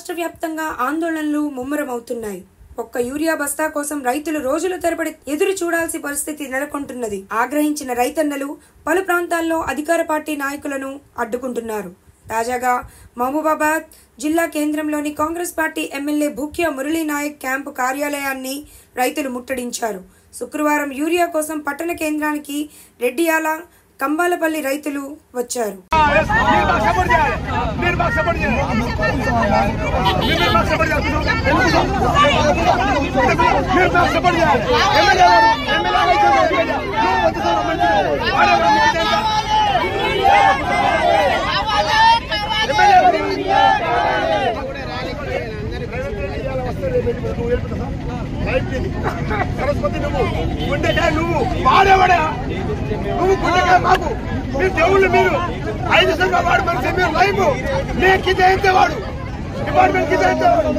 రాష్ట్ర వ్యాప్తంగా ఆందోళనలు ముమ్మరమవుతున్నాయి. ఒక్క యూరియా బస్తా కోసం రైతులు రోజుల తరబడి ఎదురు చూడాల్సిన పరిస్థితి నెలకొంటున్నది. ఆగ్రహించిన రైతన్నలు పలు ప్రాంతాల్లో అధికార పార్టీ నాయకులను అడ్డుకుంటున్నారు. తాజాగా మహబూబాబాద్ జిల్లా కేంద్రంలోని Congress party MLA Bhukya Murali Nayak camp కార్యాలయాన్ని రైతులు ముట్టడించారు. శుక్రవారం యూరియా కోసం పట్టణ కేంద్రానికి రెడ్డియాల, కంబాలపల్లి రైతులు వచ్చారు. సరస్వతి నువ్వు గుండెకాయ, నువ్వు వాడేవాడా, నువ్వు గుండెకాయ మాకు, మీరు దేవుళ్ళు, మీరు 5 సంఘ వాడు మనిషి, మీరు లైఫ్ మీ కింద అయితే వాడు డిపార్ట్మెంట్ కింద అయితే వాడు